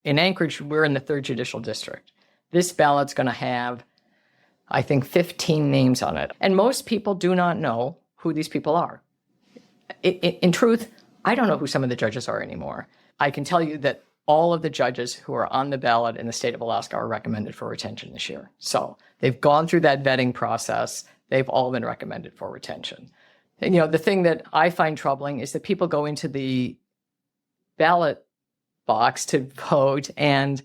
in Anchorage, we're in the 3rd Judicial District. This ballot's going to have, I think, 15 names on it. And most people do not know who these people are. In truth, I don't know who some of the judges are anymore. I can tell you that all of the judges who are on the ballot in the state of Alaska are recommended for retention this year. So they've gone through that vetting process. They've all been recommended for retention. And, the thing that I find troubling is that people go into the ballot box to vote and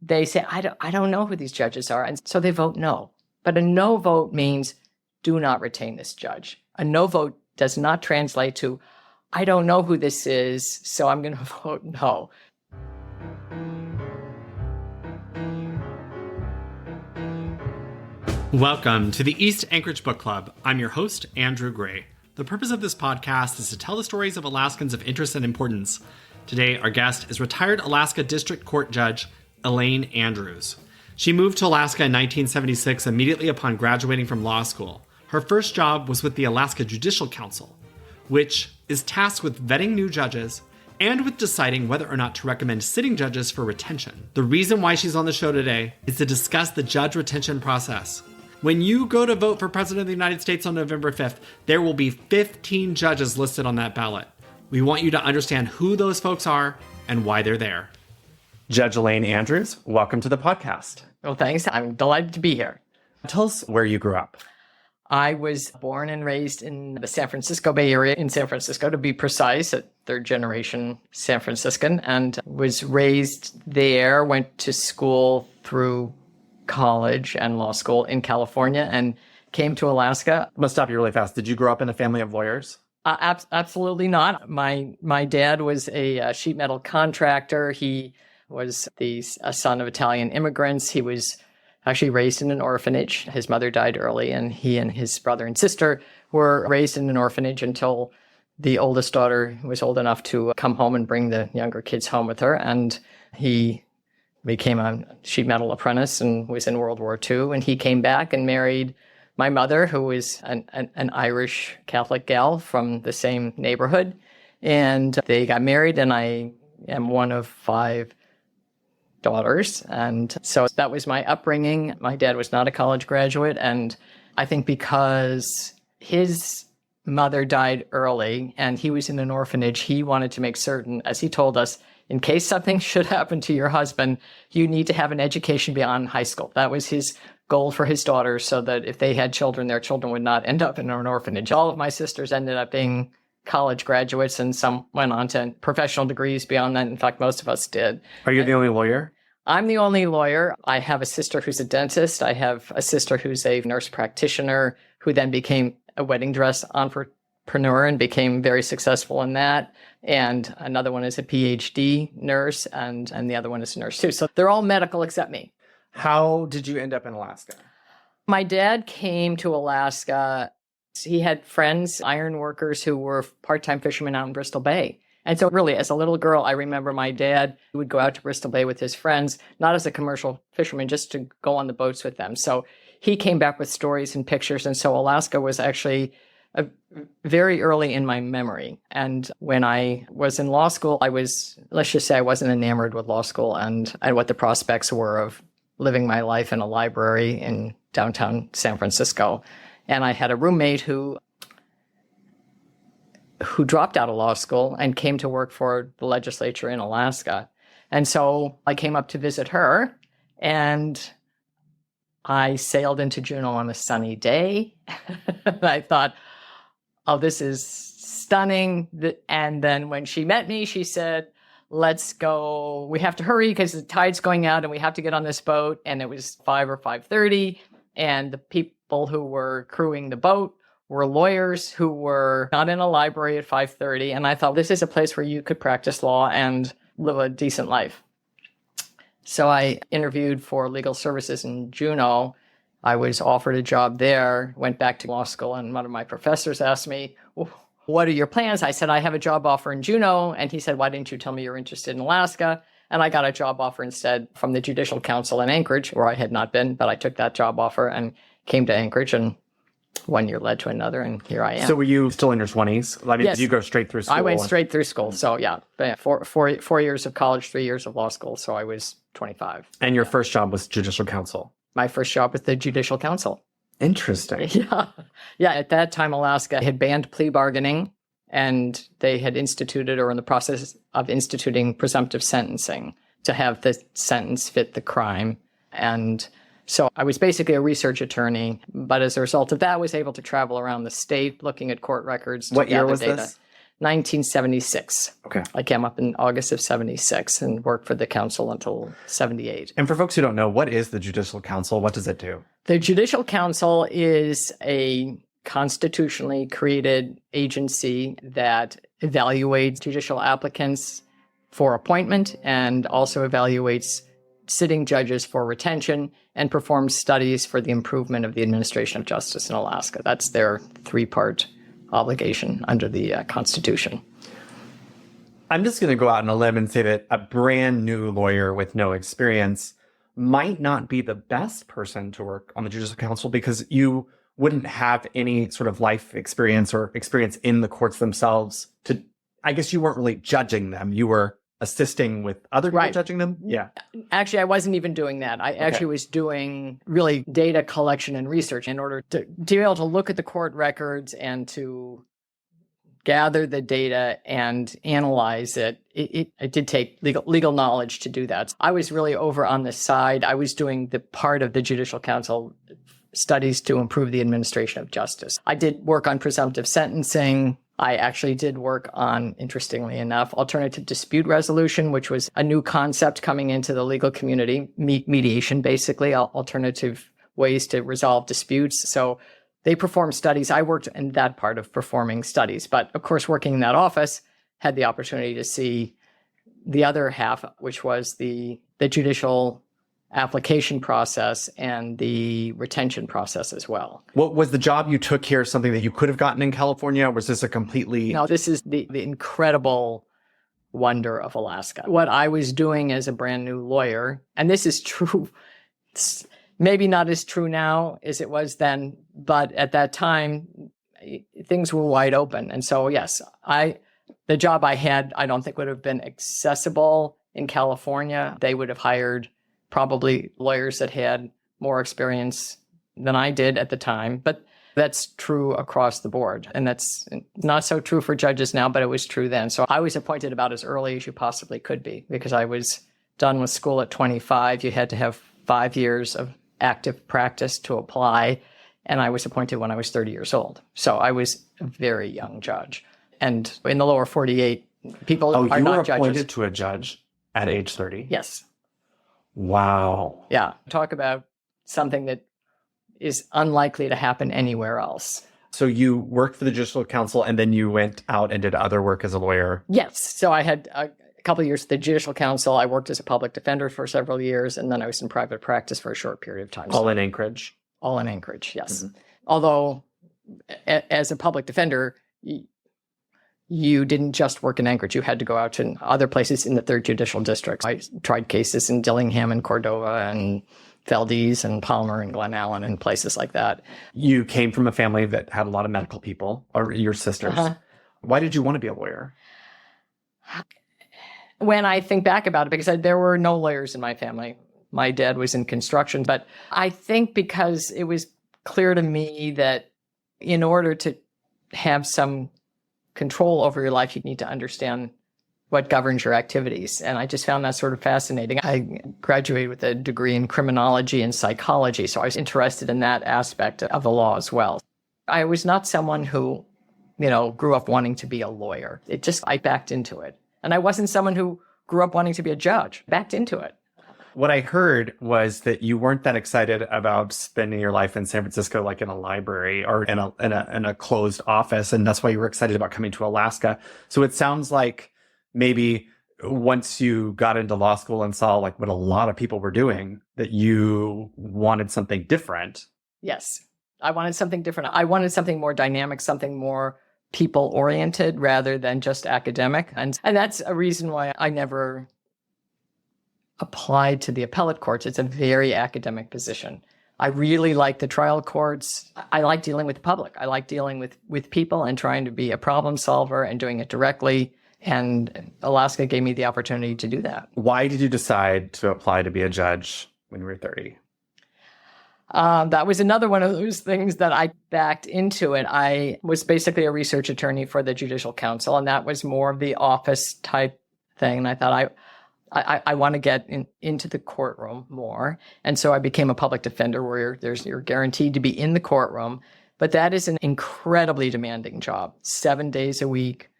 they say, I don't know who these judges are. And so they vote no. But a no vote means do not retain this judge. A no vote does not translate to, I don't know who this is, so I'm going to vote no. Welcome to the East Anchorage Book Club. I'm your host, Andrew Gray. The purpose of this podcast is to tell the stories of Alaskans of interest and importance. Today, our guest is retired Alaska District Court Judge Elaine Andrews. She moved to Alaska in 1976 immediately upon graduating from law school. Her first job was with the Alaska Judicial Council, which is tasked with vetting new judges and with deciding whether or not to recommend sitting judges for retention. The reason why she's on the show today is to discuss the judge retention process. When you go to vote for President of the United States on November 5th, there will be 15 judges listed on that ballot. We want you to understand who those folks are and why they're there. Judge Elaine Andrews, welcome to the podcast. Well, thanks. I'm delighted to be here. Tell us where you grew up. I was born and raised in the San Francisco Bay Area, in San Francisco, to be precise, a 3rd generation San Franciscan, and was raised there, went to school through college and law school in California, and came to Alaska. I'm going to stop you really fast. Did you grow up in a family of lawyers? Absolutely not. My dad was a sheet metal contractor. He was a son of Italian immigrants. He was actually raised in an orphanage. His mother died early, and he and his brother and sister were raised in an orphanage until the oldest daughter was old enough to come home and bring the younger kids home with her. And he became a sheet metal apprentice and was in World War II. And he came back and married my mother, who was an Irish Catholic gal from the same neighborhood. And they got married, and I am one of 5 daughters. And so that was my upbringing. My dad was not a college graduate. And I think because his mother died early and he was in an orphanage, he wanted to make certain, as he told us, in case something should happen to your husband, you need to have an education beyond high school. That was his goal for his daughters, so that if they had children, their children would not end up in an orphanage. All of my sisters ended up being college graduates, and some went on to professional degrees beyond that. In fact, most of us did. Are you the only lawyer? I'm the only lawyer. I have a sister who's a dentist. I have a sister who's a nurse practitioner who then became a wedding dress entrepreneur and became very successful in that. And another one is a PhD nurse, and the other one is a nurse too. So they're all medical except me. How did you end up in Alaska? My dad came to Alaska. He had friends, iron workers, who were part-time fishermen out in Bristol Bay. And so really, as a little girl, I remember my dad would go out to Bristol Bay with his friends, not as a commercial fisherman, just to go on the boats with them. So he came back with stories and pictures. And so Alaska was actually very early in my memory. And when I was in law school, let's just say I wasn't enamored with law school and what the prospects were of living my life in a library in downtown San Francisco. And I had a roommate who dropped out of law school and came to work for the legislature in Alaska. And so I came up to visit her, and I sailed into Juneau on a sunny day. I thought, oh, this is stunning. And then when she met me, she said, let's go. We have to hurry because the tide's going out and we have to get on this boat. And it was 5 or 5:30. And the people who were crewing the boat were lawyers who were not in a library at 5:30. And I thought, this is a place where you could practice law and live a decent life. So I interviewed for legal services in Juneau. I was offered a job there, went back to law school, and one of my professors asked me, well, what are your plans? I said, I have a job offer in Juneau. And he said, why didn't you tell me you're interested in Alaska? And I got a job offer instead from the Judicial Council in Anchorage, where I had not been, but I took that job offer and came to Anchorage and one year led to another, and here I am. So were you still in your 20s? I mean, Yes. did you go straight through school? I went straight through school. So yeah, 4 years of college, 3 years of law school. So I was 25. And your first job was Judicial Council. My first job with the Judicial Council. Interesting. Yeah. Yeah. At that time, Alaska had banned plea bargaining, and they had instituted, or in the process of instituting, presumptive sentencing to have the sentence fit the crime. And so I was basically a research attorney, but as a result of that, I was able to travel around the state looking at court records. What year gather was data. this? 1976. Okay. I came up in August of 76 and worked for the council until 78. And for folks who don't know, what is the Judicial Council? What does it do? The Judicial Council is a constitutionally created agency that evaluates judicial applicants for appointment and also evaluates sitting judges for retention and performs studies for the improvement of the administration of justice in Alaska. That's their three-part obligation under the Constitution. I'm just going to go out on a limb and say that a brand new lawyer with no experience might not be the best person to work on the Judicial Council because you wouldn't have any sort of life experience or experience in the courts themselves. I guess you weren't really judging them. You were assisting with other people judging them? Yeah. Actually, I wasn't even doing that. I actually was doing really data collection and research in order to be able to look at the court records and to gather the data and analyze it. It did take legal knowledge to do that. I was really over on the side. I was doing the part of the Judicial Council studies to improve the administration of justice. I did work on presumptive sentencing. I actually did work on, interestingly enough, alternative dispute resolution, which was a new concept coming into the legal community, mediation, basically, alternative ways to resolve disputes. So they performed studies. I worked in that part of performing studies. But of course, working in that office, had the opportunity to see the other half, which was the judicial application process and the retention process as well. What was the job you took here something that you could have gotten in California? Or was this a completely... No, this is the incredible wonder of Alaska. What I was doing as a brand new lawyer, and this is true, it's maybe not as true now as it was then, but at that time, things were wide open. And so, yes, the job I had, I don't think would have been accessible in California. They would have hired probably lawyers that had more experience than I did at the time. But that's true across the board. And that's not so true for judges now, but it was true then. So I was appointed about as early as you possibly could be because I was done with school at 25. You had to have 5 years of active practice to apply. And I was appointed when I was 30 years old. So I was a very young judge. And in the lower 48, people are not judges. Oh, you were appointed to a judge at age 30? Yes. Wow. Yeah. Talk about something that is unlikely to happen anywhere else. So you worked for the Judicial Council and then you went out and did other work as a lawyer? Yes. So I had a couple of years at the Judicial Council. I worked as a public defender for several years, and then I was in private practice for a short period of time. All in Anchorage? All in Anchorage, yes. Mm-hmm. Although, as a public defender, you didn't just work in Anchorage. You had to go out to other places in the 3rd Judicial District. I tried cases in Dillingham and Cordova and Valdez and Palmer and Glen Allen and places like that. You came from a family that had a lot of medical people, or your sisters. Uh-huh. Why did you want to be a lawyer? When I think back about it, because there were no lawyers in my family. My dad was in construction, but I think because it was clear to me that in order to have some control over your life, you need to understand what governs your activities. And I just found that sort of fascinating. I graduated with a degree in criminology and psychology, so I was interested in that aspect of the law as well. I was not someone who, grew up wanting to be a lawyer. I backed into it. And I wasn't someone who grew up wanting to be a judge. Backed into it. What I heard was that you weren't that excited about spending your life in San Francisco, like in a library or in a closed office. And that's why you were excited about coming to Alaska. So it sounds like maybe once you got into law school and saw like what a lot of people were doing, that you wanted something different. Yes, I wanted something different. I wanted something more dynamic, something more people-oriented rather than just academic. And that's a reason why I never applied to the appellate courts. It's a very academic position. I really like the trial courts. I like dealing with the public. I like dealing with people and trying to be a problem solver and doing it directly. And Alaska gave me the opportunity to do that. Why did you decide to apply to be a judge when you were 30? That was another one of those things that I backed into it. I was basically a research attorney for the Judicial Council, and that was more of the office type thing. And I thought I want to get into the courtroom more. And so I became a public defender where you're guaranteed to be in the courtroom. But that is an incredibly demanding job, 7 days a week,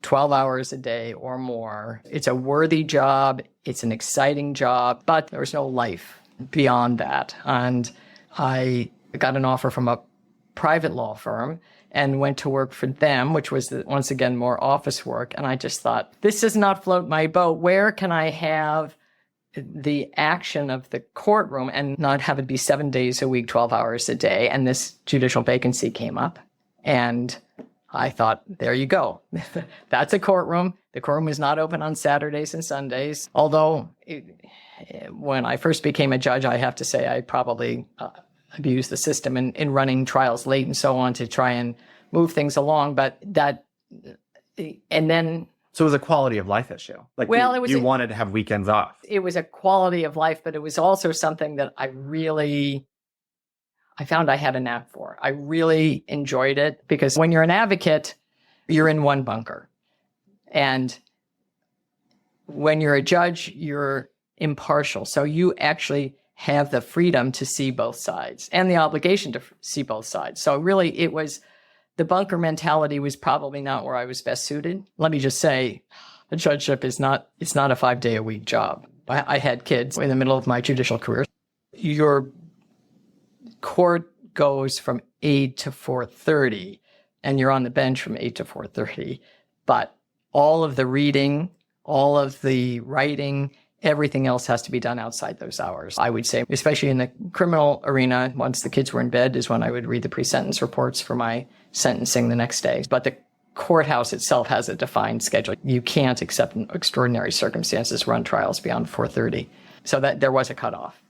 12 hours a day or more. It's a worthy job. It's an exciting job, but there's no life beyond that. And I got an offer from a private law firm and went to work for them, which was, once again, more office work. And I just thought, this does not float my boat. Where can I have the action of the courtroom and not have it be 7 days a week, 12 hours a day? And this judicial vacancy came up. And I thought, there you go. That's a courtroom. The courtroom is not open on Saturdays and Sundays. Although, when I first became a judge, I have to say I probably abused the system in running trials late and so on to try and move things along. But that, and then... So it was a quality of life issue. Like, well, you wanted to have weekends off. It was a quality of life, but it was also something that I found I had a knack for. I really enjoyed it because when you're an advocate, you're in one bunker. And when you're a judge, you're impartial. So you actually have the freedom to see both sides and the obligation to see both sides. So really it was, the bunker mentality was probably not where I was best suited. Let me just say, the judgeship it's not a 5-day-a-week job. I had kids in the middle of my judicial career. Your court goes from 8 to 4:30 and you're on the bench from 8 to 4:30. But all of the reading, all of the writing, everything else has to be done outside those hours. I would say, especially in the criminal arena, once the kids were in bed is when I would read the pre-sentence reports for my sentencing the next day. But the courthouse itself has a defined schedule. You can't, except in extraordinary circumstances, run trials beyond 4:30. So that there was a cutoff.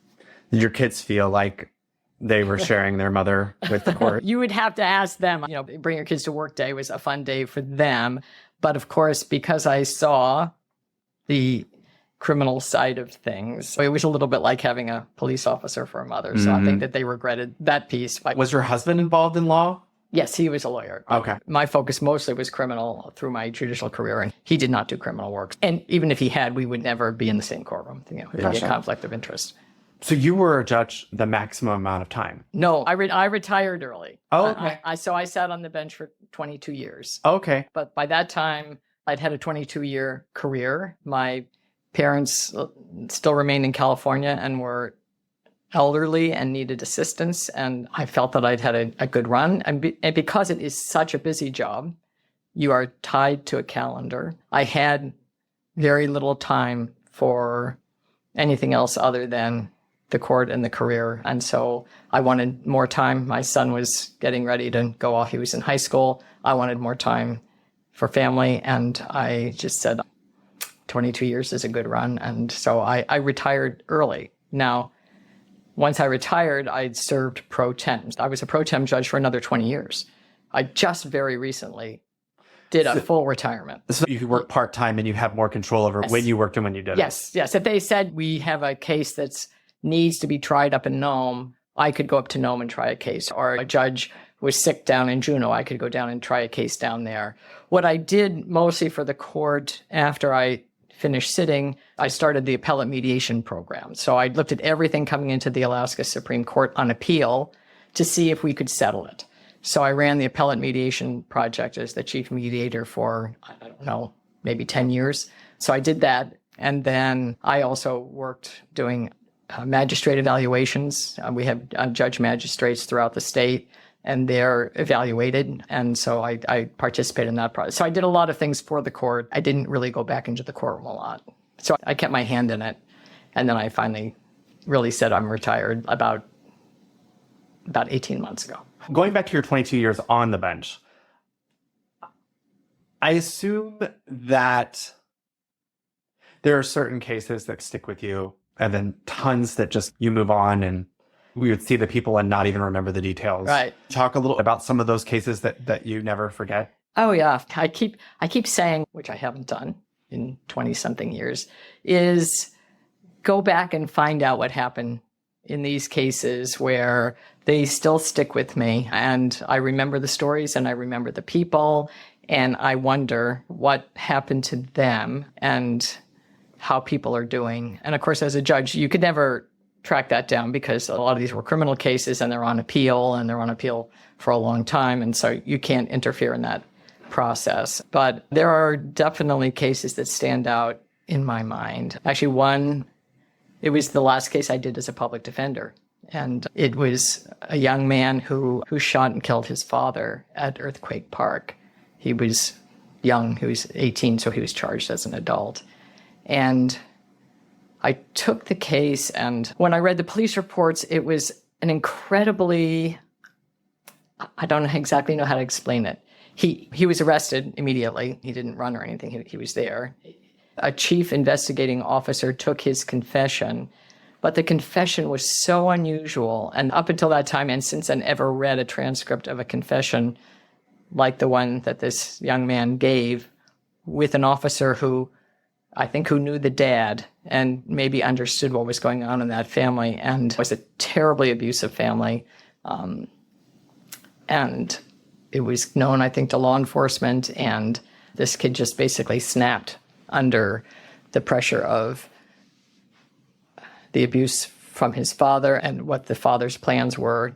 Did your kids feel like they were sharing their mother with the court? You would have to ask them. Bring your kids to work day was a fun day for them. But of course, because I saw the criminal side of things, it was a little bit like having a police officer for a mother. So I think that they regretted that piece. Was your husband involved in law? Yes, he was a lawyer. Okay. My focus mostly was criminal through my judicial career, and he did not do criminal work. And even if he had, we would never be in the same courtroom. It'd be a conflict of interest. So you were a judge the maximum amount of time? No, I retired early. Oh, okay. So I sat on the bench for 22 years. Okay. But by that time, I'd had a 22-year career. My parents still remained in California and were elderly and needed assistance. And I felt that I'd had a good run. And because it is such a busy job, you are tied to a calendar. I had very little time for anything else other than the court and the career. And so I wanted more time. My son was getting ready to go off. He was in high school. I wanted more time for family. And I just said, 22 years is a good run. And so I retired early. Now, once I retired, I'd served pro tem. I was a pro tem judge for another 20 years. I just very recently did a full retirement. So you could work part-time and you have more control over when you worked and when you didn't. Yes. If they said we have a case that needs to be tried up in Nome, I could go up to Nome and try a case. Or a judge was sick down in Juneau, I could go down and try a case down there. What I did mostly for the court after I finished sitting, I started the appellate mediation program. So I looked at everything coming into the Alaska Supreme Court on appeal to see if we could settle it. So I ran the appellate mediation project as the chief mediator for, I don't know, maybe 10 years. So I did that. And then I also worked doing magistrate evaluations. We have judge magistrates throughout the state, and they're evaluated. And so I participated in that process. So I did a lot of things for the court. I didn't really go back into the courtroom a lot. So I kept my hand in it. And then I finally really said I'm retired about 18 months ago. Going back to your 22 years on the bench, I assume that there are certain cases that stick with you and then tons that just you move on and we would see the people and not even remember the details. Right. Talk a little about some of those cases that you never forget. Oh yeah. I keep saying, which I haven't done in 20 something years, is go back and find out what happened in these cases where they still stick with me. And I remember the stories and I remember the people, and I wonder what happened to them and how people are doing. And of course, as a judge, you could never track that down because a lot of these were criminal cases and they're on appeal for a long time. And so you can't interfere in that process. But there are definitely cases that stand out in my mind. Actually, it was the last case I did as a public defender. And it was a young man who shot and killed his father at Earthquake Park. He was young. He was 18, so he was charged as an adult. And I took the case, and when I read the police reports, it was an incredibly, I don't exactly know how to explain it. He was arrested immediately. He didn't run or anything. He was there. A chief investigating officer took his confession, but the confession was so unusual. And up until that time, and since I never read a transcript of a confession like the one that this young man gave with an officer who knew the dad and maybe understood what was going on in that family, and was a terribly abusive family. And it was known, I think, to law enforcement, and this kid just basically snapped under the pressure of the abuse from his father and what the father's plans were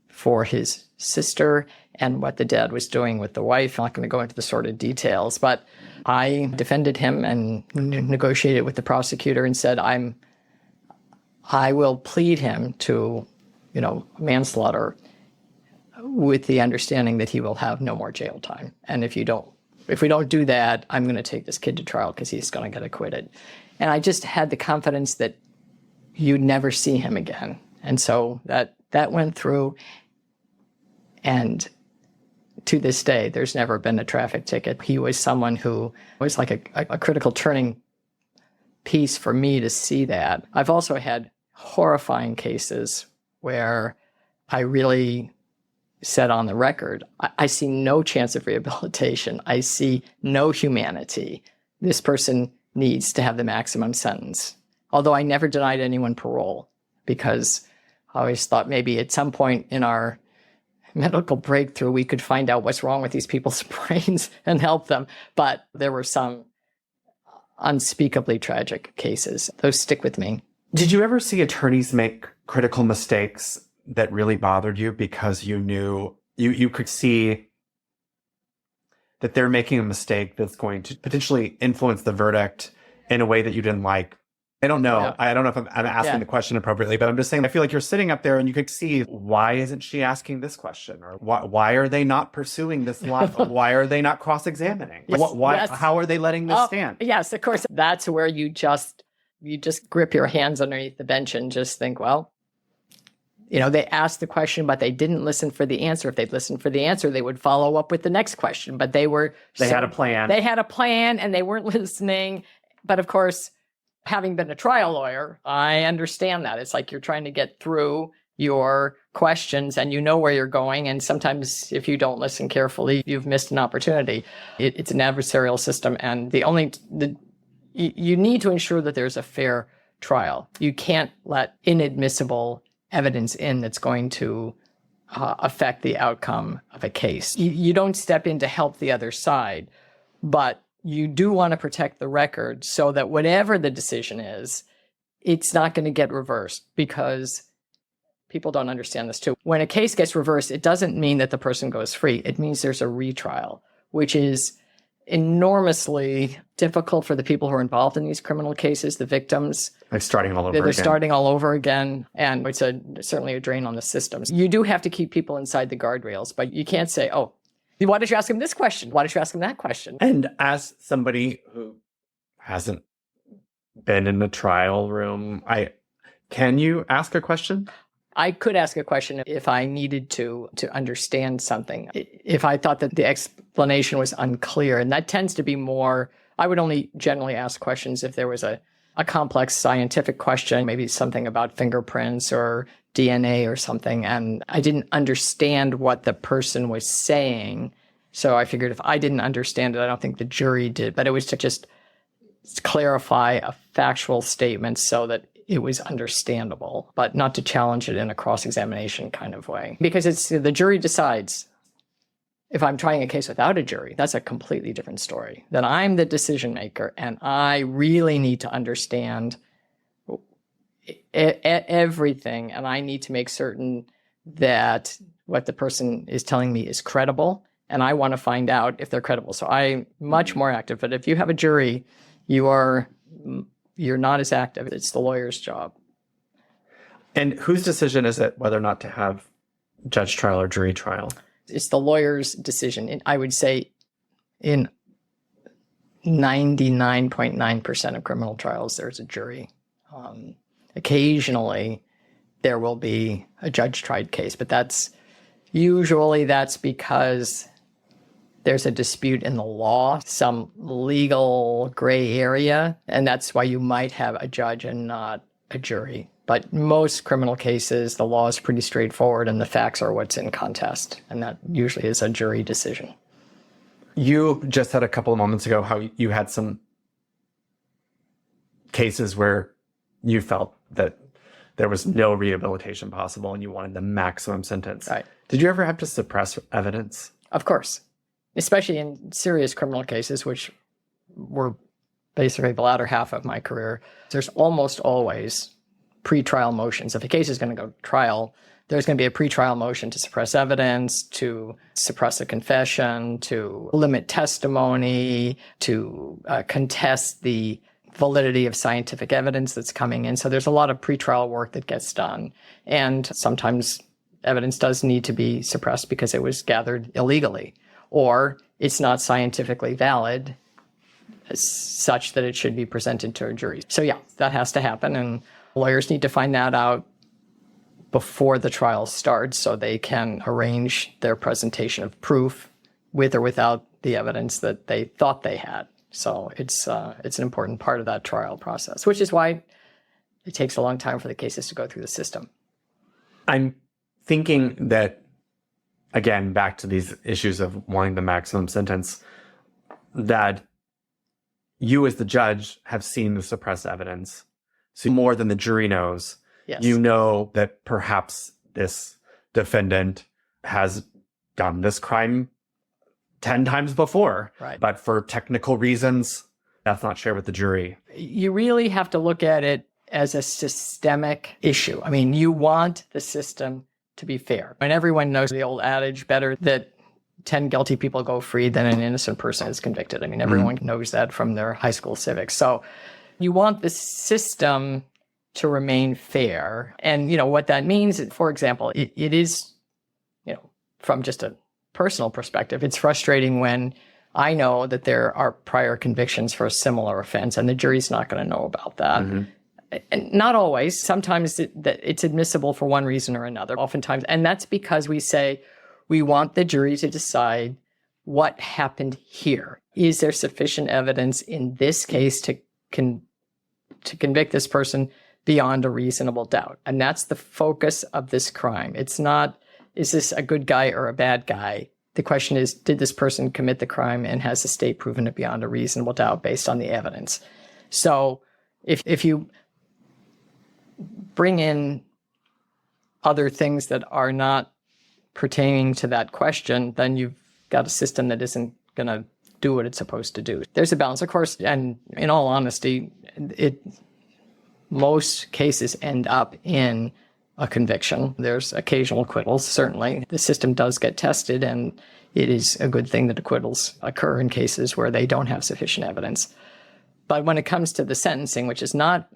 for his sister and what the dad was doing with the wife. I'm not going to go into the sordid details, but I defended him and negotiated with the prosecutor and said, I will plead him to, manslaughter with the understanding that he will have no more jail time. And if we don't do that, I'm going to take this kid to trial because he's going to get acquitted. And I just had the confidence that you'd never see him again. And so that went through. And to this day, there's never been a traffic ticket. He was someone who was like a critical turning piece for me to see that. I've also had horrifying cases where I really said on the record, I see no chance of rehabilitation. I see no humanity. This person needs to have the maximum sentence. Although I never denied anyone parole, because I always thought maybe at some point in our medical breakthrough, we could find out what's wrong with these people's brains and help them. But there were some unspeakably tragic cases. Those stick with me. Did you ever see attorneys make critical mistakes that really bothered you because you knew you could see that they're making a mistake that's going to potentially influence the verdict in a way that you didn't like? I don't know. Yeah. I don't know if I'm asking the question appropriately, but I'm just saying I feel like you're sitting up there and you could see, why isn't she asking this question? Or why are they not pursuing this line? Why are they not cross-examining? Yes. How are they letting this stand? Yes, of course. That's where you just grip your hands underneath the bench and just think, well, they asked the question, but they didn't listen for the answer. If they'd listened for the answer, they would follow up with the next question. But they had a plan. They had a plan and they weren't listening. But of course, having been a trial lawyer, I understand that. It's like you're trying to get through your questions and you know where you're going. And sometimes if you don't listen carefully, you've missed an opportunity. It's an adversarial system. And you need to ensure that there's a fair trial. You can't let inadmissible evidence in that's going to affect the outcome of a case. You don't step in to help the other side, but you do want to protect the record so that whatever the decision is, it's not going to get reversed, because people don't understand this too. When a case gets reversed, it doesn't mean that the person goes free. It means there's a retrial, which is enormously difficult for the people who are involved in these criminal cases, the victims. They're starting all over again. They're starting all over again, and it's certainly a drain on the systems. You do have to keep people inside the guardrails, but you can't say, oh, why did you ask him this question? Why did you ask him that question? And as somebody who hasn't been in the trial room, can you ask a question? I could ask a question if I needed to understand something. If I thought that the explanation was unclear, and that tends to be more, I would only generally ask questions if there was a a complex scientific question, maybe something about fingerprints or DNA or something, and I didn't understand what the person was saying. So I figured if I didn't understand it, I don't think the jury did, but it was to just clarify a factual statement so that it was understandable, but not to challenge it in a cross-examination kind of way. Because it's the jury decides. If I'm trying a case without a jury, that's a completely different story. Then I'm the decision maker, and I really need to understand everything, and I need to make certain that what the person is telling me is credible, and I want to find out if they're credible. So I'm much more active. But if you have a jury, you're not as active. It's the lawyer's job. And whose decision is it whether or not to have judge trial or jury trial? It's the lawyer's decision. And I would say in 99.9% of criminal trials, there's a jury. Occasionally, there will be a judge-tried case, but that's because there's a dispute in the law, some legal gray area, and that's why you might have a judge and not a jury. But most criminal cases, the law is pretty straightforward and the facts are what's in contest, and that usually is a jury decision. You just said a couple of moments ago how you had some cases where you felt that there was no rehabilitation possible and you wanted the maximum sentence. Right. Did you ever have to suppress evidence? Of course, especially in serious criminal cases, which were basically the latter half of my career. There's almost always pre-trial motions. If a case is going to go to trial, there's going to be a pre-trial motion to suppress evidence, to suppress a confession, to limit testimony, to contest the validity of scientific evidence that's coming in. So there's a lot of pre-trial work that gets done. And sometimes evidence does need to be suppressed because it was gathered illegally, or it's not scientifically valid such that it should be presented to a jury. So yeah, that has to happen. And lawyers need to find that out before the trial starts so they can arrange their presentation of proof with or without the evidence that they thought they had. So it's an important part of that trial process, which is why it takes a long time for the cases to go through the system. I'm thinking that, again, back to these issues of wanting the maximum sentence, that you as the judge have seen the suppressed evidence. So more than the jury knows. Yes. You know that perhaps this defendant has done this crime 10 times before. Right. But for technical reasons, that's not shared with the jury. You really have to look at it as a systemic issue. I mean, you want the system to be fair. And everyone knows the old adage, better that 10 guilty people go free than an innocent person is convicted. I mean, everyone knows that from their high school civics. So you want the system to remain fair. And, what that means, for example, it is, from just a personal perspective, it's frustrating when I know that there are prior convictions for a similar offense and the jury's not going to know about that. Mm-hmm. And not always. Sometimes it's admissible for one reason or another, oftentimes. And that's because we say we want the jury to decide what happened here. Is there sufficient evidence in this case to convict this person beyond a reasonable doubt? And that's the focus of this crime. It's not, is this a good guy or a bad guy? The question is, did this person commit the crime and has the state proven it beyond a reasonable doubt based on the evidence? So if you bring in other things that are not pertaining to that question, then you've got a system that isn't going to do what it's supposed to do. There's a balance, of course, and in all honesty, most cases end up in a conviction. There's occasional acquittals, certainly. The system does get tested, and it is a good thing that acquittals occur in cases where they don't have sufficient evidence. But when it comes to the sentencing, which is not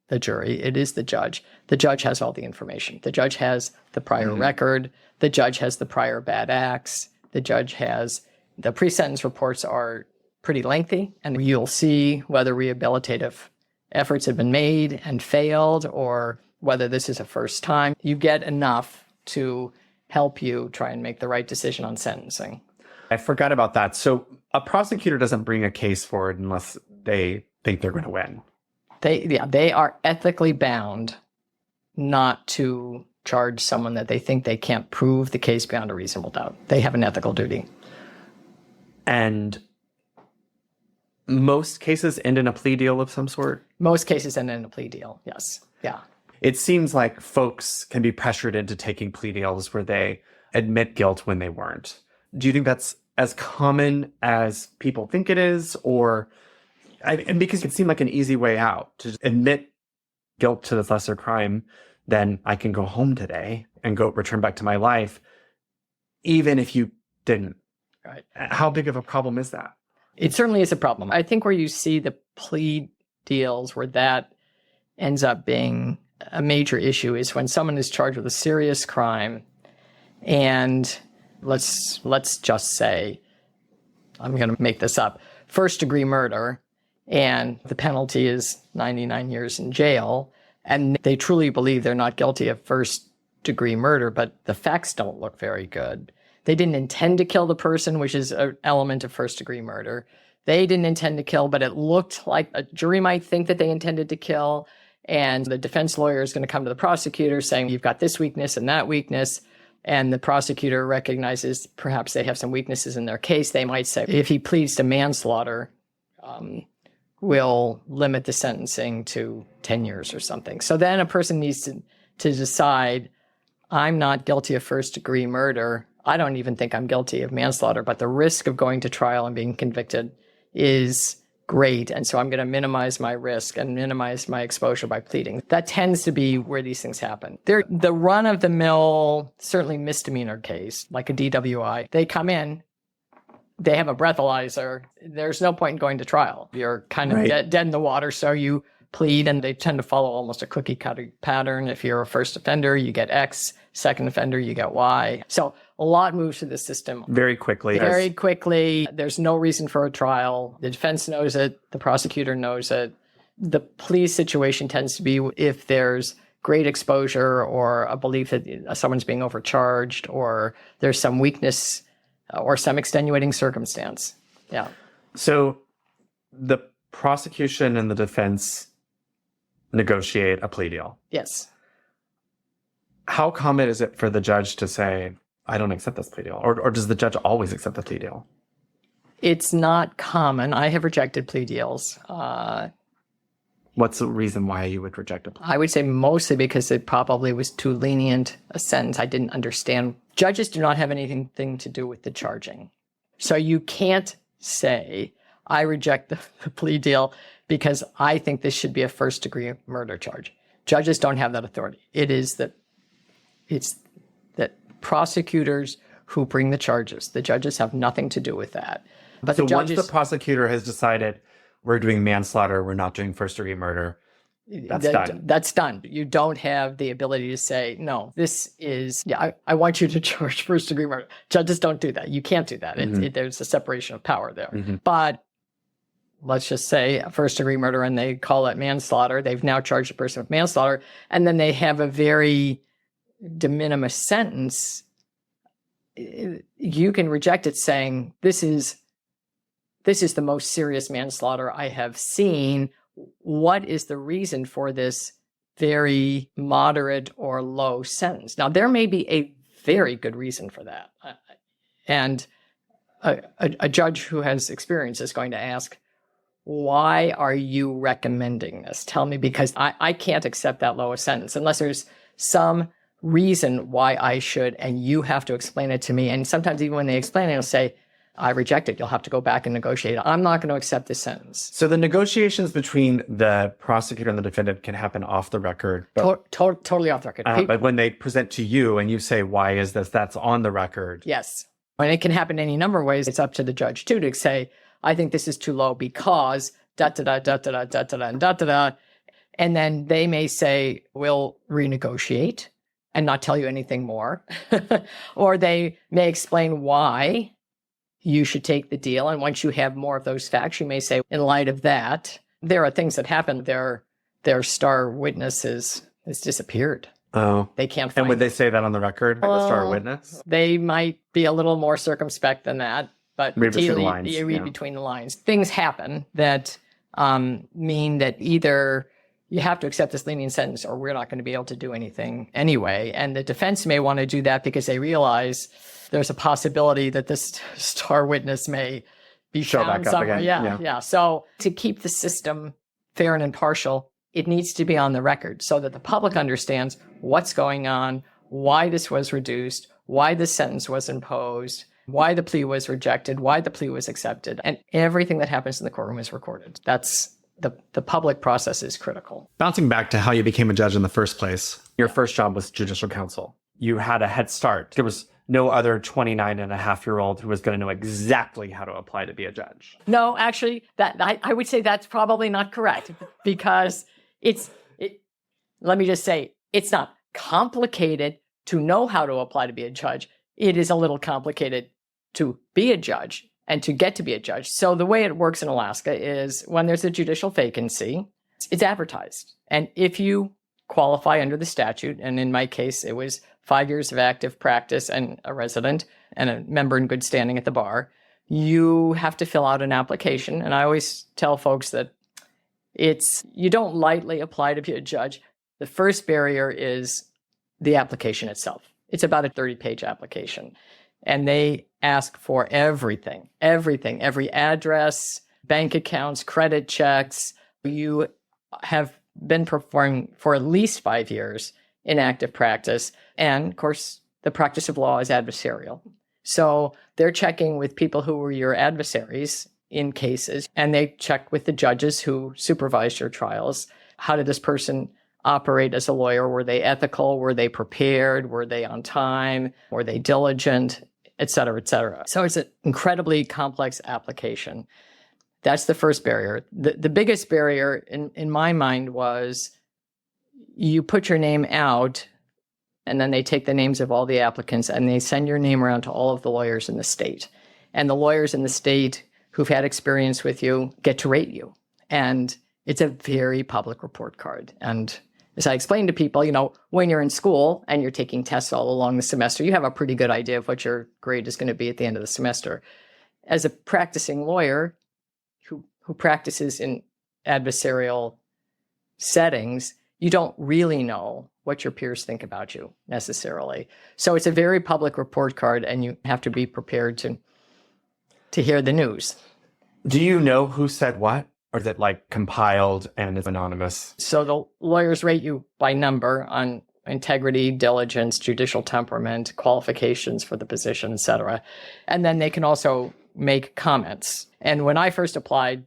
the jury, it is the judge has all the information. The judge has the prior record. The judge has the prior bad acts. The judge has the pre-sentence reports are pretty lengthy, and you'll see whether rehabilitative efforts have been made and failed or whether this is a first time. You get enough to help you try and make the right decision on sentencing. I forgot about that. So a prosecutor doesn't bring a case forward unless they think they're going to win. They are ethically bound not to charge someone that they think they can't prove the case beyond a reasonable doubt. They have an ethical duty. And most cases end in a plea deal of some sort? Most cases end in a plea deal, yes. Yeah. It seems like folks can be pressured into taking plea deals where they admit guilt when they weren't. Do you think that's as common as people think it is? And because it seemed like an easy way out to admit guilt to this lesser crime, then I can go home today and go return back to my life, even if you didn't. Right. How big of a problem is that? It certainly is a problem. I think where you see the plea deals where that ends up being a major issue is when someone is charged with a serious crime, and let's just say, I'm going to make this up, first-degree murder, and the penalty is 99 years in jail, and they truly believe they're not guilty of first-degree murder, but the facts don't look very good. They didn't intend to kill the person, which is an element of first-degree murder. They didn't intend to kill, but it looked like a jury might think that they intended to kill, and the defense lawyer is going to come to the prosecutor saying, you've got this weakness and that weakness, and the prosecutor recognizes perhaps they have some weaknesses in their case. They might say, if he pleads to manslaughter, we'll limit the sentencing to 10 years or something. So then a person needs to decide, I'm not guilty of first-degree murder. I don't even think I'm guilty of manslaughter, but the risk of going to trial and being convicted is great. And so I'm going to minimize my risk and minimize my exposure by pleading. That tends to be where these things happen. They're the run-of-the-mill, certainly misdemeanor case, like a DWI. They come in, they have a breathalyzer. There's no point in going to trial. You're kind of dead in the water, so you plead, and they tend to follow almost a cookie-cutter pattern. If you're a first offender, you get X. Second offender, you get Y. So a lot moves through the system. Very quickly. Very quickly. There's no reason for a trial. The defense knows it. The prosecutor knows it. The plea situation tends to be if there's great exposure or a belief that someone's being overcharged or there's some weakness or some extenuating circumstance. Yeah. So the prosecution and the defense negotiate a plea deal. Yes. How common is it for the judge to say, I don't accept this plea deal? Or does the judge always accept the plea deal? It's not common. I have rejected plea deals. What's the reason why you would reject a plea? I would say mostly because it probably was too lenient a sentence. I didn't understand. Judges do not have anything to do with the charging. So you can't say, I reject the plea deal because I think this should be a first-degree murder charge. Judges don't have that authority. It's that prosecutors who bring the charges. The judges have nothing to do with that. But so the judges, once the prosecutor has decided we're doing manslaughter, we're not doing first-degree murder, that's done. That's done. You don't have the ability to say, no, this is, I want you to charge first-degree murder. Judges don't do that. You can't do that. There's a separation of power there. But let's just say first-degree murder and they call it manslaughter. They've now charged a person with manslaughter, and then they have a very de minimis sentence. You can reject it saying, this is the most serious manslaughter I have seen. What is the reason for this very moderate or low sentence? Now, there may be a very good reason for that. And a judge who has experience is going to ask, why are you recommending this? Tell me, because I can't accept that low a sentence unless there's some reason why I should, and you have to explain it to me. And sometimes even when they explain it, they'll say, I reject it. You'll have to go back and negotiate. I'm not going to accept this sentence. So the negotiations between the prosecutor and the defendant can happen off the record. But, totally off the record. But when they present to you and you say, why is this? That's on the record. Yes. And it can happen any number of ways. It's up to the judge, too, to say, I think this is too low because da-da-da, da-da-da, da-da-da, and da-da-da. And then they may say, we'll renegotiate and not tell you anything more. Or they may explain why you should take the deal. And once you have more of those facts, you may say, in light of that, there are things that happen. Their star witness has disappeared. Oh. They can't find And would they say that on the record, the star witness? They might be a little more circumspect than that. But read between the lines. You read between the lines. Things happen that mean that either you have to accept this lenient sentence or we're not going to be able to do anything anyway. And the defense may want to do that because they realize there's a possibility that this star witness may be Show found back up somewhere. again. Yeah. So to keep the system fair and impartial, it needs to be on the record so that the public understands what's going on, why this was reduced, why the sentence was imposed, why the plea was rejected, why the plea was accepted, and everything that happens in the courtroom is recorded. That's the public process is critical. Bouncing back to how you became a judge in the first place. Your first job was judicial counsel. You had a head start. There was no other 29-and-a-half-year-old who was going to know exactly how to apply to be a judge. No, actually, I would say that's probably not correct because let me just say, it's not complicated to know how to apply to be a judge. It is a little complicated to be a judge and to get to be a judge. So the way it works in Alaska is when there's a judicial vacancy, it's advertised. And if you qualify under the statute, and in my case, it was 5 years of active practice and a resident and a member in good standing at the bar, you have to fill out an application. And I always tell folks that you don't lightly apply to be a judge. The first barrier is the application itself. It's about a 30-page application. And they ask for everything, every address, bank accounts, credit checks. You have been performing for at least 5 years in active practice. And of course, the practice of law is adversarial. So they're checking with people who were your adversaries in cases, and they check with the judges who supervised your trials. How did this person operate as a lawyer? Were they ethical? Were they prepared? Were they on time? Were they diligent? Et cetera, et cetera. So it's an incredibly complex application. That's the first barrier. The biggest barrier in my mind was you put your name out and then they take the names of all the applicants and they send your name around to all of the lawyers in the state. And the lawyers in the state who've had experience with you get to rate you. And it's a very public report card. And as I explain to people, when you're in school and you're taking tests all along the semester, you have a pretty good idea of what your grade is going to be at the end of the semester. As a practicing lawyer who practices in adversarial settings, you don't really know what your peers think about you necessarily. So it's a very public report card, and you have to be prepared to hear the news. Do you know who said what? Or is it compiled and is anonymous? So the lawyers rate you by number on integrity, diligence, judicial temperament, qualifications for the position, et cetera. And then they can also make comments. And when I first applied,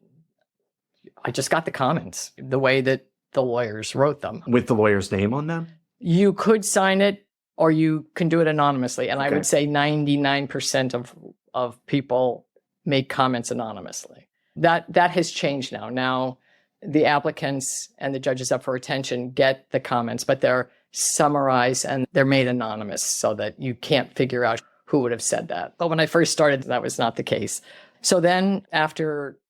I just got the comments the way that the lawyers wrote them. With the lawyer's name on them? You could sign it or you can do it anonymously. And Okay. I would say 99% of people make comments anonymously. That has changed now. Now, the applicants and the judges up for attention get the comments, but they're summarized and they're made anonymous so that you can't figure out who would have said that. But when I first started, that was not the case. So then after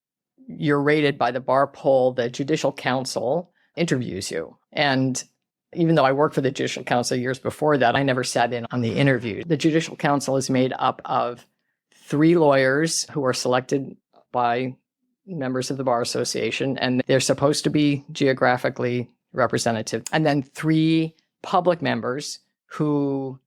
you're rated by the bar poll, the Judicial Council interviews you. And even though I worked for the Judicial Council years before that, I never sat in on the interview. The Judicial Council is made up of 3 lawyers who are selected by members of the Bar Association, and they're supposed to be geographically representative. And then 3 public members who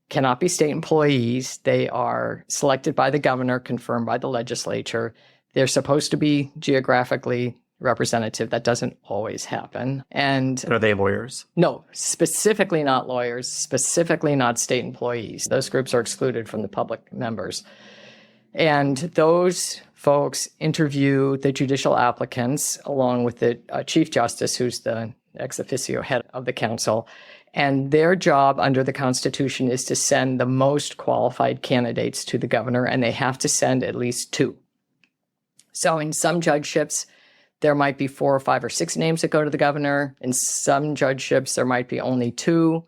cannot be state employees. They are selected by the governor, confirmed by the legislature. They're supposed to be geographically representative. That doesn't always happen. And Are they lawyers? no, specifically not lawyers, specifically not state employees. Those groups are excluded from the public members. And those folks interview the judicial applicants along with the Chief Justice, who's the ex officio head of the council. And their job under the Constitution is to send the most qualified candidates to the governor, and they have to send at least 2. So in some judgeships, there might be 4 or 5 or 6 names that go to the governor. In some judgeships, there might be only 2.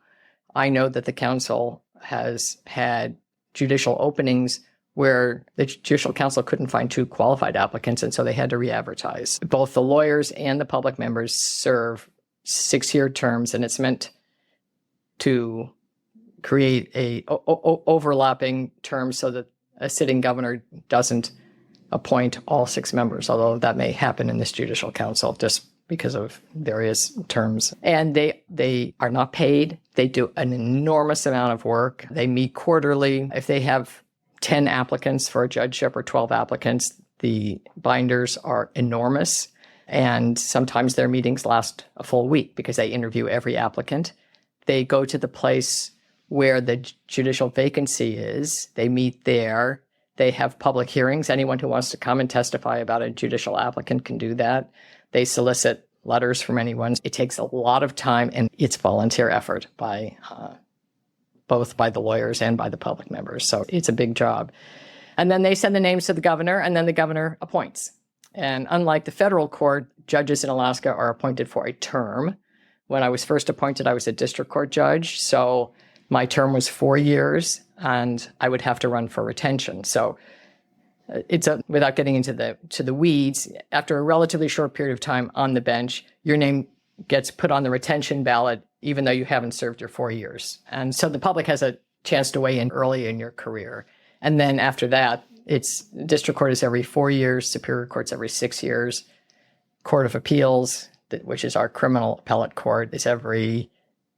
I know that the council has had judicial openings where the Judicial Council couldn't find 2 qualified applicants, and so they had to re-advertise. Both the lawyers and the public members serve 6-year terms, and it's meant to create a overlapping term so that a sitting governor doesn't appoint all 6 members, although that may happen in this Judicial Council just because of various terms. And they are not paid. They do an enormous amount of work. They meet quarterly. If they have 10 applicants for a judgeship or 12 applicants, the binders are enormous. And sometimes their meetings last a full week because they interview every applicant. They go to the place where the judicial vacancy is. They meet there. They have public hearings. Anyone who wants to come and testify about a judicial applicant can do that. They solicit letters from anyone. It takes a lot of time, and it's volunteer effort by both by the lawyers and by the public members. So it's a big job. And then they send the names to the governor, and then the governor appoints. And unlike the federal court, judges in Alaska are appointed for a term. When I was first appointed, I was a district court judge. So my term was 4 years, and I would have to run for retention. So without getting into the weeds, after a relatively short period of time on the bench, your name gets put on the retention ballot, even though you haven't served your 4 years. And so the public has a chance to weigh in early in your career. And then after that, it's district court is every 4 years, superior court's every 6 years, court of appeals, which is our criminal appellate court, is every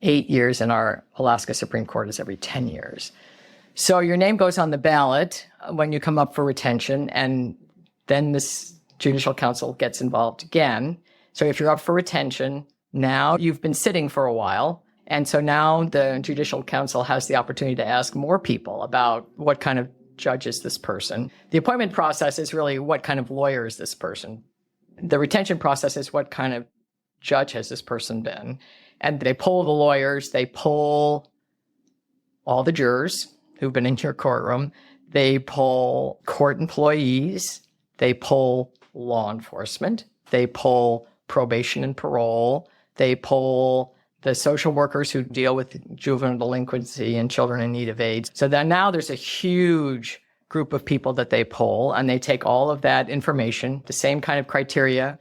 8 years, and our Alaska Supreme Court is every 10 years. So your name goes on the ballot when you come up for retention, and then this Judicial Council gets involved again. So if you're up for retention, now you've been sitting for a while, and so now the Judicial Council has the opportunity to ask more people about what kind of judge is this person. The appointment process is really what kind of lawyer is this person. The retention process is what kind of judge has this person been. And they poll the lawyers, they poll all the jurors who've been in your courtroom, they poll court employees, they poll law enforcement, they poll probation and parole, they poll the social workers who deal with juvenile delinquency and children in need of aid. So then now there's a huge group of people that they poll, and they take all of that information, the same kind of criteria.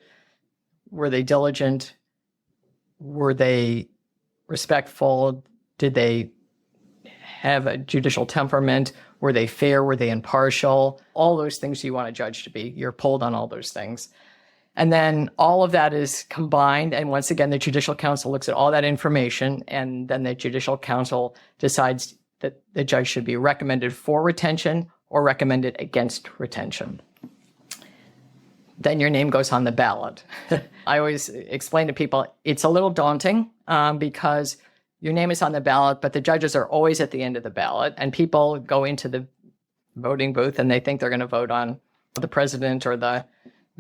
Were they diligent? Were they respectful? Did they have a judicial temperament? Were they fair? Were they impartial? All those things you want a judge to be. You're polled on all those things. And then all of that is combined. And once again, the Judicial Council looks at all that information. And then the Judicial Council decides that the judge should be recommended for retention or recommended against retention. Then your name goes on the ballot. I always explain to people, it's a little daunting because your name is on the ballot, but the judges are always at the end of the ballot. And people go into the voting booth and they think they're going to vote on the president or the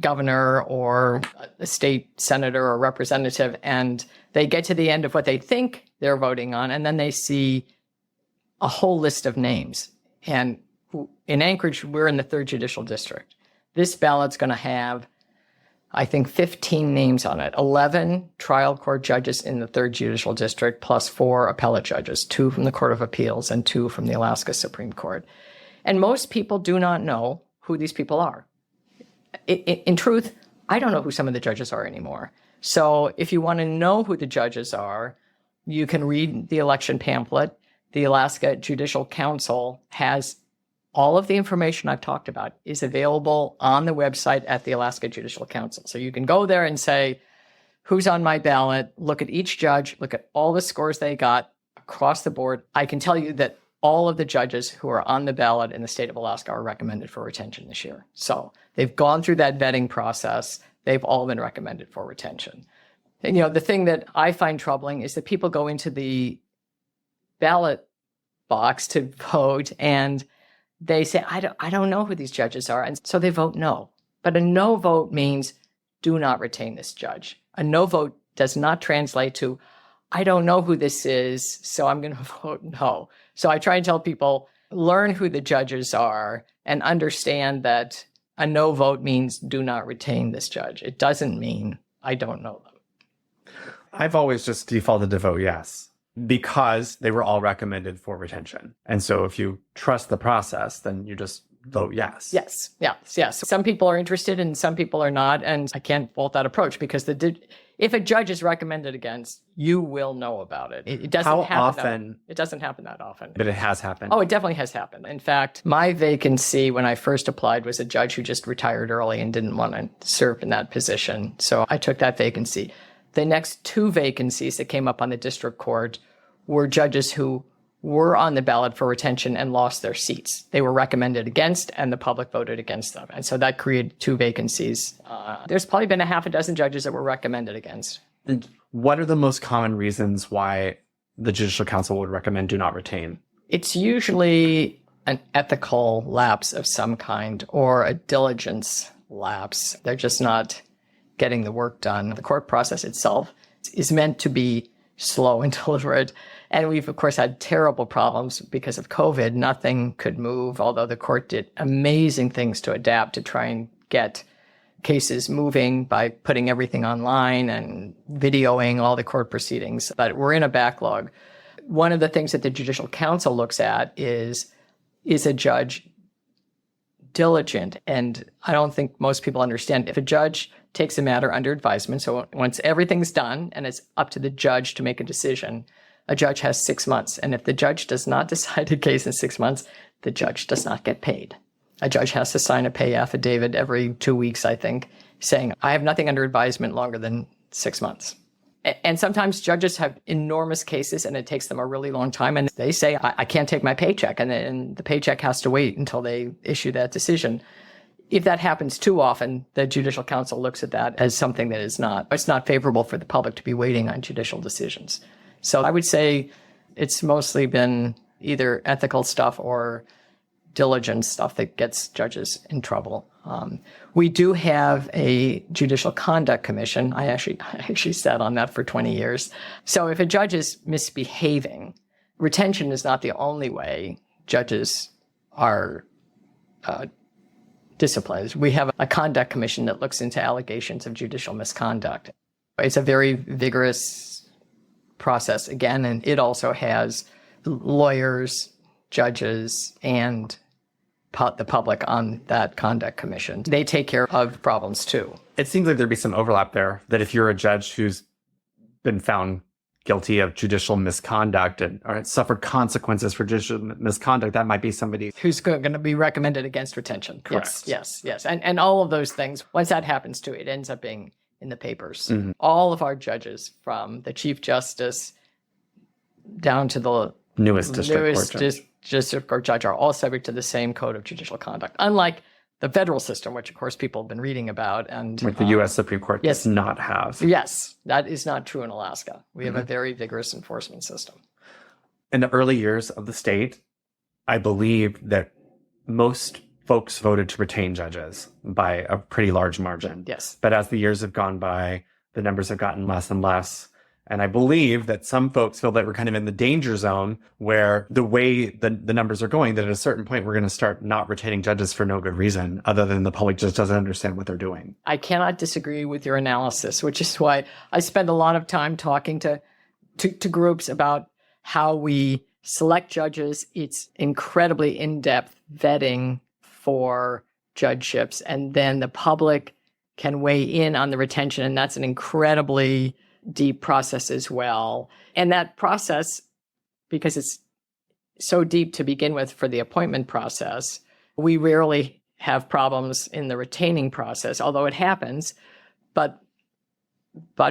governor or a state senator or representative. And they get to the end of what they think they're voting on. And then they see a whole list of names. And in Anchorage, we're in the 3rd Judicial District. This ballot's going to have, I think, 15 names on it. 11 trial court judges in the 3rd Judicial District, plus 4 appellate judges, 2 from the Court of Appeals and 2 from the Alaska Supreme Court. And most people do not know who these people are. In truth, I don't know who some of the judges are anymore. So if you want to know who the judges are, you can read the election pamphlet. The Alaska Judicial Council has all of the information I've talked about is available on the website at the Alaska Judicial Council. So you can go there and say, who's on my ballot? Look at each judge, look at all the scores they got across the board. I can tell you that all of the judges who are on the ballot in the state of Alaska are recommended for retention this year. So they've gone through that vetting process. They've all been recommended for retention. And, the thing that I find troubling is that people go into the ballot box to vote and they say, I don't know who these judges are. And so they vote no. But a no vote means do not retain this judge. A no vote does not translate to, I don't know who this is, so I'm going to vote no. So I try and tell people, learn who the judges are and understand that a no vote means do not retain this judge. It doesn't mean I don't know them. I've always just defaulted to vote yes, because they were all recommended for retention. And so if you trust the process, then you just vote yes. Yes. Some people are interested and some people are not. And I can't fault that approach because if a judge is recommended against, you will know about it. It doesn't How happen often? It doesn't happen that often. But it has happened. Oh, it definitely has happened. In fact, my vacancy when I first applied was a judge who just retired early and didn't want to serve in that position. So I took that vacancy. The next two vacancies that came up on the district court were judges who were on the ballot for retention and lost their seats. They were recommended against, and the public voted against them. And so that created two vacancies. There's probably been a half a dozen judges that were recommended against. And what are the most common reasons why the Judicial Council would recommend do not retain? It's usually an ethical lapse of some kind or a diligence lapse. They're just not getting the work done. The court process itself is meant to be slow and deliberate. And we've, of course, had terrible problems because of COVID. Nothing could move, although the court did amazing things to adapt to try and get cases moving by putting everything online and videoing all the court proceedings. But we're in a backlog. One of the things that the Judicial Council looks at is a judge diligent? And I don't think most people understand. If a judge takes a matter under advisement, so once everything's done and it's up to the judge to make a decision, a judge has 6 months. And if the judge does not decide a case in 6 months, the judge does not get paid. A judge has to sign a pay affidavit every 2 weeks, I think, saying, I have nothing under advisement longer than 6 months. And sometimes judges have enormous cases and it takes them a really long time. And they say, I can't take my paycheck. And the paycheck has to wait until they issue that decision. If that happens too often, the Judicial Council looks at that as something that it's not favorable for the public to be waiting on judicial decisions. So I would say it's mostly been either ethical stuff or diligence stuff that gets judges in trouble. We do have a Judicial Conduct Commission. I actually sat on that for 20 years. So if a judge is misbehaving, retention is not the only way judges are disciplined. We have a conduct commission that looks into allegations of judicial misconduct. It's a very vigorous process, again, and it also has lawyers, judges, and the public on that conduct commission. They take care of problems too. It seems like there'd be some overlap there, that if you're a judge who's been found guilty of judicial misconduct or suffered consequences for judicial misconduct, that might be somebody who's going to be recommended against retention. Correct. Yes. And all of those things, once that happens too, it ends up being in the papers. Mm-hmm. All of our judges, from the Chief Justice down to the newest district court judge, are all subject to the same code of judicial conduct, unlike the federal system, which of course people have been reading about. And the U.S. Supreme Court does not have. Yes, that is not true in Alaska. We have a very vigorous enforcement system. In the early years of the state, I believe that most folks voted to retain judges by a pretty large margin. Yes. But as the years have gone by, the numbers have gotten less and less. And I believe that some folks feel that we're kind of in the danger zone where the way the numbers are going, that at a certain point, we're going to start not retaining judges for no good reason, other than the public just doesn't understand what they're doing. I cannot disagree with your analysis, which is why I spend a lot of time talking to groups about how we select judges. It's incredibly in-depth vetting for judgeships, and then the public can weigh in on the retention, and that's an incredibly deep process as well. And that process, because it's so deep to begin with for the appointment process, we rarely have problems in the retaining process, although it happens. But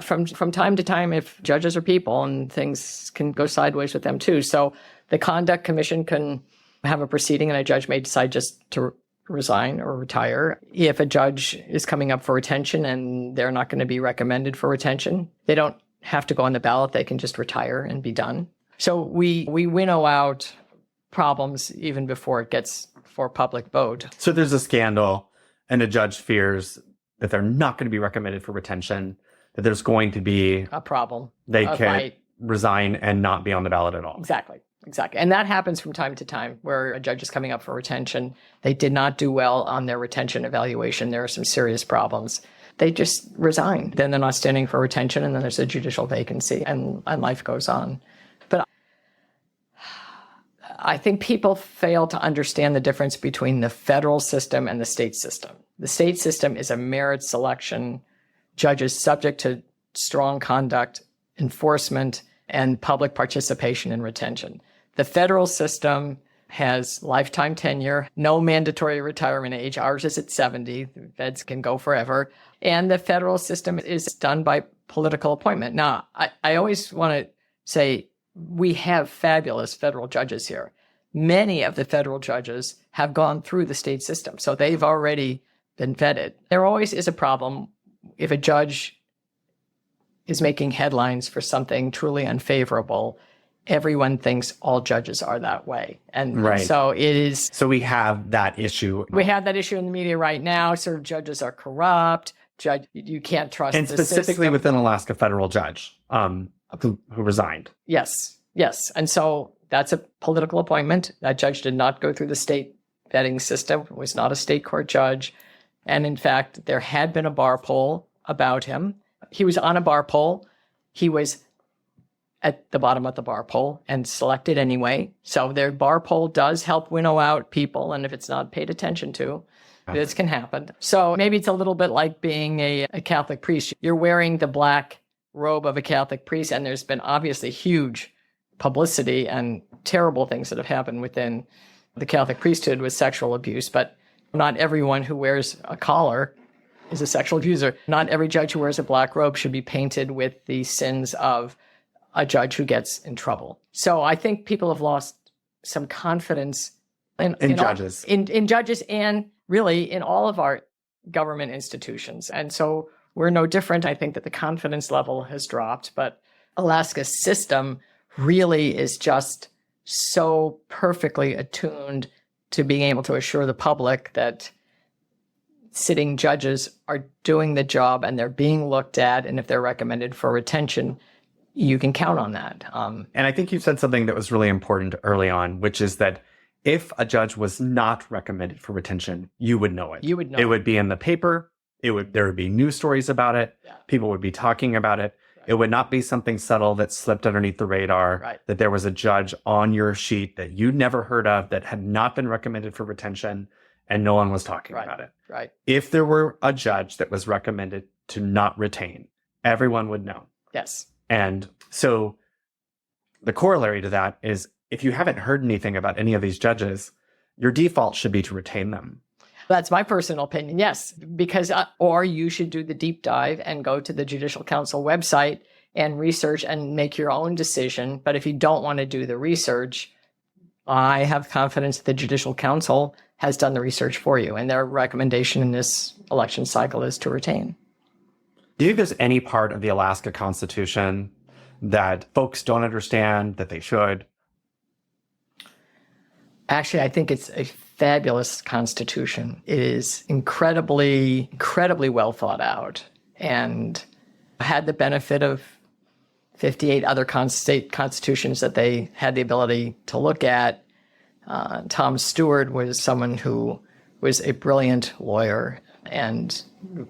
from time to time, if judges are people, and things can go sideways with them too. So the Conduct Commission can have a proceeding, and a judge may decide just to resign or retire. If a judge is coming up for retention and they're not going to be recommended for retention, they don't have to go on the ballot. They can just retire and be done. So we winnow out problems even before it gets for public vote. So there's a scandal and a judge fears that they're not going to be recommended for retention, that there's going to be a problem. They can resign and not be on the ballot at all. Exactly. And that happens from time to time where a judge is coming up for retention. They did not do well on their retention evaluation. There are some serious problems. They just resign. Then they're not standing for retention, and then there's a judicial vacancy, and life goes on. But I think people fail to understand the difference between the federal system and the state system. The state system is a merit selection, judges subject to strong conduct, enforcement, and public participation and retention. The federal system has lifetime tenure, no mandatory retirement age. Ours is at 70. The feds can go forever. And the federal system is done by political appointment. Now, I always want to say we have fabulous federal judges here. Many of the federal judges have gone through the state system, so they've already been vetted. There always is a problem if a judge is making headlines for something truly unfavorable. Everyone thinks all judges are that way. And Right. so it is. So we have that issue. We have that issue in the media right now. Sort of judges are corrupt. You can't trust And the specifically system. within Alaska federal judge who resigned. Yes. And so that's a political appointment. That judge did not go through the state vetting system, was not a state court judge. And in fact, there had been a bar poll about him. He was on a bar poll. He was at the bottom of the bar poll and selected anyway. So their bar poll does help winnow out people. And if it's not paid attention to, this can happen. So maybe it's a little bit like being a Catholic priest. You're wearing the black robe of a Catholic priest, and there's been obviously huge publicity and terrible things that have happened within the Catholic priesthood with sexual abuse. But not everyone who wears a collar is a sexual abuser. Not every judge who wears a black robe should be painted with the sins of a judge who gets in trouble. So I think people have lost some confidence in judges. In judges and really in all of our government institutions. And so we're no different. I think that the confidence level has dropped, but Alaska's system really is just so perfectly attuned to being able to assure the public that sitting judges are doing the job and they're being looked at. And if they're recommended for retention, you can count on that. And I think you said something that was really important early on, which is that if a judge was not recommended for retention, you would know it. You would know it. Would be in the paper. There would be news stories about it. Yeah. People would be talking about it. Right. It would not be something subtle that slipped underneath the radar, right. That there was a judge on your sheet that you'd never heard of that had not been recommended for retention and no one was talking about it. Right. If there were a judge that was recommended to not retain, everyone would know. Yes. And so the corollary to that is if you haven't heard anything about any of these judges, your default should be to retain them. That's my personal opinion, yes, because or you should do the deep dive and go to the Judicial Council website and research and make your own decision. But if you don't want to do the research, I have confidence that the Judicial Council has done the research for you, and their recommendation in this election cycle is to retain. Do you think there's any part of the Alaska Constitution that folks don't understand that they should? Actually, I think it's a fabulous constitution. It is incredibly well thought out and had the benefit of 58 other state constitutions that they had the ability to look at. Tom Stewart was someone who was a brilliant lawyer and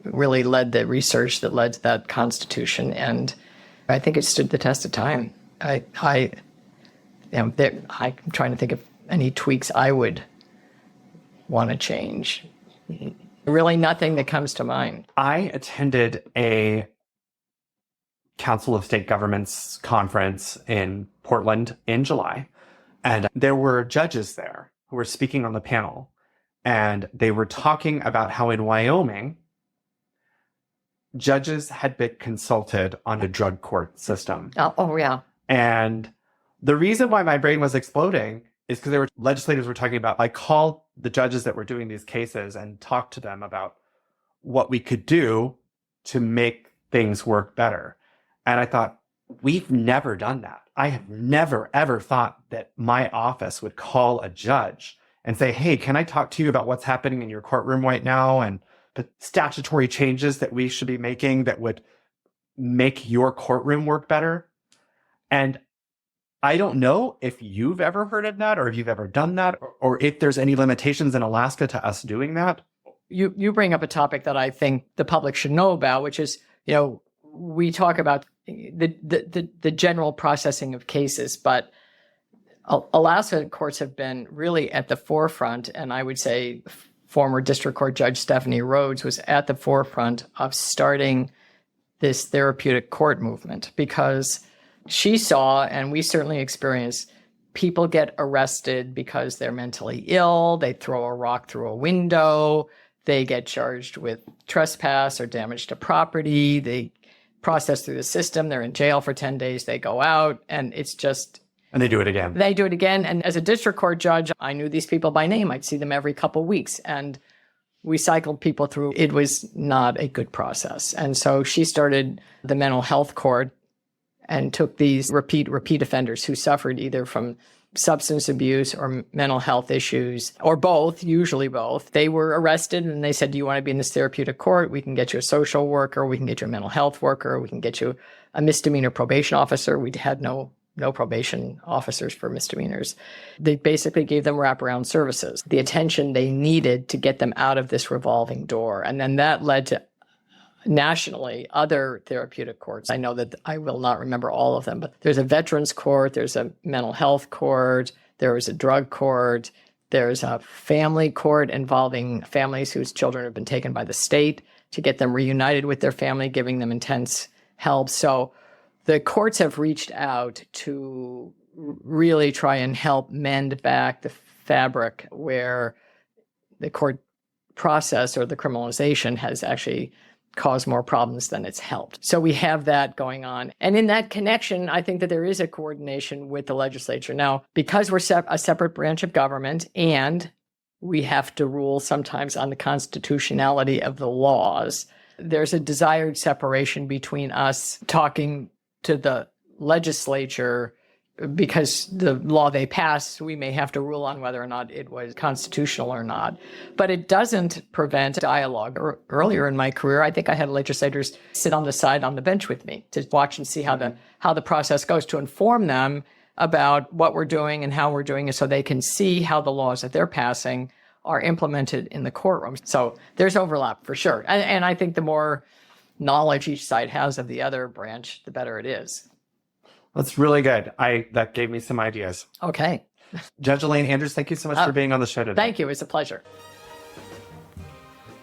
really led the research that led to that constitution. And I think it stood the test of time. I'm trying to think of any tweaks I would want to change. Really nothing that comes to mind. I attended a Council of State Governments conference in Portland in July, and there were judges there who were speaking on the panel, and they were talking about how in Wyoming, judges had been consulted on a drug court system. Oh yeah. And the reason why my brain was exploding is because legislators were talking about, I called the judges that were doing these cases and talked to them about what we could do to make things work better. And I thought, we've never done that. I have never, ever thought that my office would call a judge and say, hey, can I talk to you about what's happening in your courtroom right now and the statutory changes that we should be making that would make your courtroom work better? And I don't know if you've ever heard of that or if you've ever done that or if there's any limitations in Alaska to us doing that. You bring up a topic that I think the public should know about, which is, we talk about the general processing of cases, but Alaska courts have been really at the forefront, and I would say former District Court Judge Stephanie Rhodes was at the forefront of starting this therapeutic court movement, because she saw, and we certainly experienced, people get arrested because they're mentally ill, they throw a rock through a window, they get charged with trespass or damage to property, they process through the system, they're in jail for 10 days, they go out, and it's just... And they do it again. They do it again. And as a district court judge, I knew these people by name. I'd see them every couple of weeks. And we cycled people through. It was not a good process. And so she started the mental health court and took these repeat offenders who suffered either from substance abuse or mental health issues, or both, usually both. They were arrested and they said, do you want to be in this therapeutic court? We can get you a social worker. We can get you a mental health worker. We can get you a misdemeanor probation officer. We had no probation officers for misdemeanors. They basically gave them wraparound services, the attention they needed to get them out of this revolving door. And then that led to nationally other therapeutic courts. I know that I will not remember all of them, but there's a veterans court, there's a mental health court, there is a drug court, there's a family court involving families whose children have been taken by the state to get them reunited with their family, giving them intense help. So the courts have reached out to really try and help mend back the fabric where the court process or the criminalization has actually caused more problems than it's helped. So we have that going on. And in that connection, I think that there is a coordination with the legislature. Now, because we're a separate branch of government and we have to rule sometimes on the constitutionality of the laws, there's a desired separation between us talking to the legislature, because the law they pass, we may have to rule on whether or not it was constitutional or not. But it doesn't prevent dialogue. Earlier in my career, I think I had legislators sit on the side on the bench with me to watch and see how the process goes, to inform them about what we're doing and how we're doing it, so they can see how the laws that they're passing are implemented in the courtroom. So there's overlap for sure. And I think the more knowledge each side has of the other branch, the better it is. That's really good. That gave me some ideas. Okay. Judge Elaine Andrews, thank you so much for being on the show today. Thank you. It was a pleasure.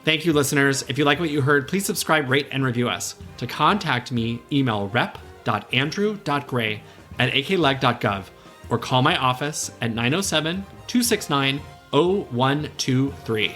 Thank you, listeners. If you like what you heard, please subscribe, rate, and review us. To contact me, email rep.andrew.gray@akleg.gov or call my office at 907-269-0123.